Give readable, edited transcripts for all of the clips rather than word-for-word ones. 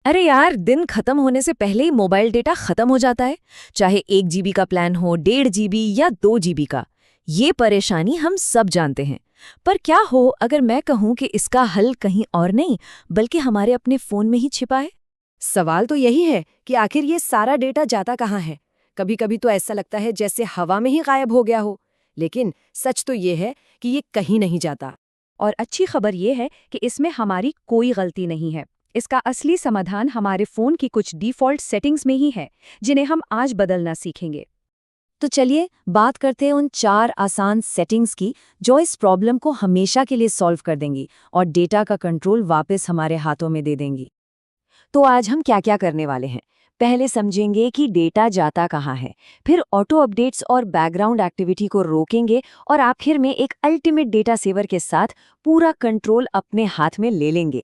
अरे यार, दिन खत्म होने से पहले ही मोबाइल डेटा खत्म हो जाता है। चाहे 1 GB का प्लान हो, 1.5 GB या 2 GB का। ये परेशानी हम सब जानते हैं। पर क्या हो अगर मैं कहूँ कि इसका हल कहीं और नहीं बल्कि हमारे अपने फोन में ही छिपा है। सवाल तो यही है कि आखिर ये सारा डेटा जाता कहाँ है। कभी कभी तो ऐसा लगता है जैसे हवा में ही गायब हो गया हो, लेकिन सच तो ये है कि ये कहीं नहीं जाता। और अच्छी खबर ये है कि इसमें हमारी कोई गलती नहीं है। इसका असली समाधान हमारे फ़ोन की कुछ डिफ़ॉल्ट सेटिंग्स में ही है, जिन्हें हम आज बदलना सीखेंगे। तो चलिए बात करते हैं उन 4 आसान सेटिंग्स की जो इस प्रॉब्लम को हमेशा के लिए सॉल्व कर देंगी और डेटा का कंट्रोल वापस हमारे हाथों में दे देंगी। तो आज हम क्या क्या करने वाले हैं। पहले समझेंगे कि डेटा जाता कहाँ है, फिर ऑटो अपडेट्स और बैकग्राउंड एक्टिविटी को रोकेंगे और आखिर में एक अल्टीमेट डेटा सेवर के साथ पूरा कंट्रोल अपने हाथ में ले लेंगे।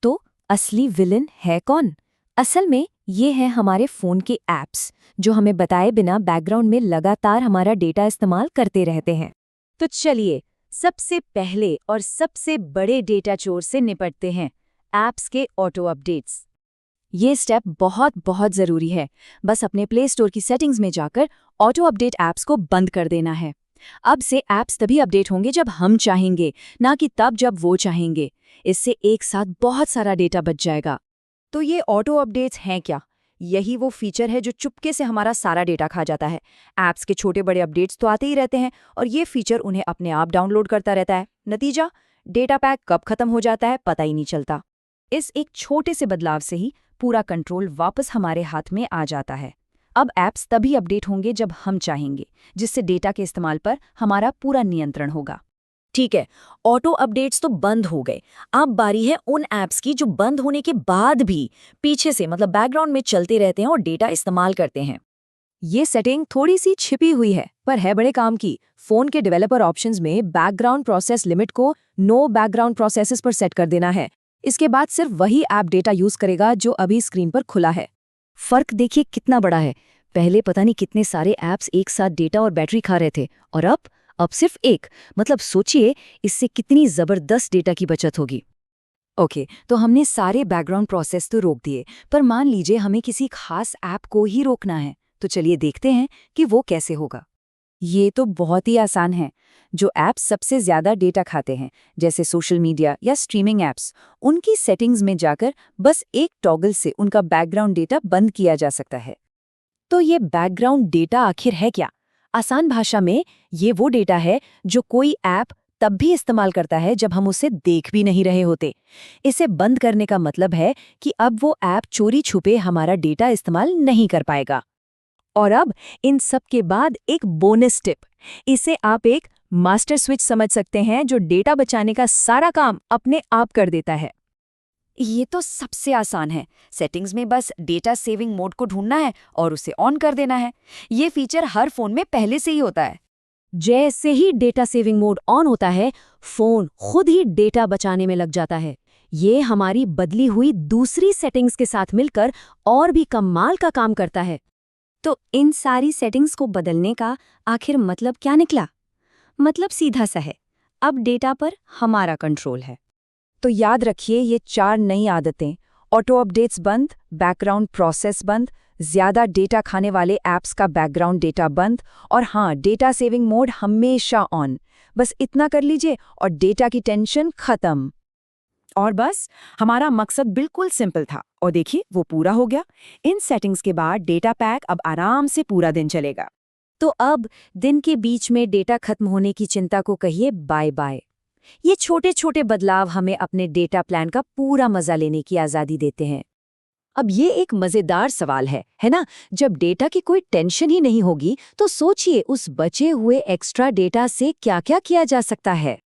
तो असली विलन है कौन? असल में ये है हमारे फ़ोन के ऐप्स जो हमें बताए बिना बैकग्राउंड में लगातार हमारा डेटा इस्तेमाल करते रहते हैं। तो चलिए सबसे पहले और सबसे बड़े डेटा चोर से निपटते हैं, ऐप्स के ऑटो अपडेट्स। ये स्टेप बहुत बहुत ज़रूरी है। बस अपने प्ले स्टोर की सेटिंग्स में जाकर ऑटो अपडेट ऐप्स को बंद कर देना है। अब से ऐप्स तभी अपडेट होंगे जब हम चाहेंगे, ना कि तब जब वो चाहेंगे। इससे एक साथ बहुत सारा डेटा बच जाएगा। तो ये ऑटो अपडेट्स हैं क्या? यही वो फीचर है जो चुपके से हमारा सारा डेटा खा जाता है। ऐप्स के छोटे बड़े अपडेट्स तो आते ही रहते हैं और ये फीचर उन्हें अपने आप डाउनलोड करता रहता है। नतीजा, डेटा पैक कब खत्म हो जाता है पता ही नहीं चलता। इस एक छोटे से बदलाव से ही पूरा कंट्रोल वापस हमारे हाथ में आ जाता है। अब ऐप्स तभी अपडेट होंगे जब हम चाहेंगे, जिससे डेटा के इस्तेमाल पर हमारा पूरा नियंत्रण होगा। ठीक है, ऑटो अपडेट्स तो बंद हो गए। अब बारी है उन ऐप्स की जो बंद होने के बाद भी पीछे से मतलब बैकग्राउंड में चलते रहते हैं और डेटा इस्तेमाल करते हैं। ये सेटिंग थोड़ी सी छिपी हुई है पर है बड़े काम की। फोन के डेवलपर ऑप्शंस में बैकग्राउंड प्रोसेस लिमिट को नो बैकग्राउंड प्रोसेसेस पर सेट कर देना है। इसके बाद सिर्फ वही ऐप डेटा यूज करेगा जो अभी स्क्रीन पर खुला है। फर्क देखिए कितना बड़ा है। पहले पता नहीं कितने सारे ऐप्स एक साथ डेटा और बैटरी खा रहे थे और अब सिर्फ एक। मतलब सोचिए इससे कितनी जबरदस्त डेटा की बचत होगी। ओके, तो हमने सारे बैकग्राउंड प्रोसेस तो रोक दिए, पर मान लीजिए हमें किसी खास ऐप को ही रोकना है। तो चलिए देखते हैं कि वो कैसे होगा। ये तो बहुत ही आसान है। जो ऐप्स सबसे ज्यादा डेटा खाते हैं, जैसे सोशल मीडिया या स्ट्रीमिंग ऐप्स, उनकी सेटिंग्स में जाकर बस एक टॉगल से उनका बैकग्राउंड डेटा बंद किया जा सकता है। तो ये बैकग्राउंड डेटा आखिर है क्या? आसान भाषा में ये वो डेटा है जो कोई ऐप तब भी इस्तेमाल करता है जब हम उसे देख भी नहीं रहे होते। इसे बंद करने का मतलब है कि अब वो ऐप चोरी छुपे हमारा डेटा इस्तेमाल नहीं कर पाएगा। और अब इन सब के बाद एक बोनस टिप। इसे आप एक मास्टर स्विच समझ सकते हैं जो डेटा बचाने का सारा काम अपने आप कर देता है। ये तो सबसे आसान है। सेटिंग्स में बस डेटा सेविंग मोड को ढूंढना है और उसे ऑन कर देना है। ये फीचर हर फोन में पहले से ही होता है। जैसे ही डेटा सेविंग मोड ऑन होता है, फोन खुद ही डेटा बचाने में लग जाता है। ये हमारी बदली हुई दूसरी सेटिंग्स के साथ मिलकर और भी कमाल का काम करता है। तो इन सारी सेटिंग्स को बदलने का आखिर मतलब क्या निकला? मतलब सीधा सा है, अब डेटा पर हमारा कंट्रोल है। तो याद रखिए ये 4 नई आदतें: ऑटो अपडेट्स बंद, बैकग्राउंड प्रोसेस बंद, ज्यादा डेटा खाने वाले ऐप्स का बैकग्राउंड डेटा बंद, और हाँ, डेटा सेविंग मोड हमेशा ऑन। बस इतना कर लीजिए और डेटा की टेंशन खत्म। और बस हमारा मकसद बिल्कुल सिंपल था और देखिए वो पूरा हो गया। इन सेटिंग्स के बाद डेटा पैक अब आराम से पूरा दिन चलेगा। तो अब दिन के बीच में डेटा खत्म होने की चिंता को कहिए बाय बाय। ये छोटे छोटे बदलाव हमें अपने डेटा प्लान का पूरा मजा लेने की आज़ादी देते हैं। अब ये एक मजेदार सवाल है ना? जब डेटा की कोई टेंशन ही नहीं होगी तो सोचिए उस बचे हुए एक्स्ट्रा डेटा से क्या क्या किया जा सकता है।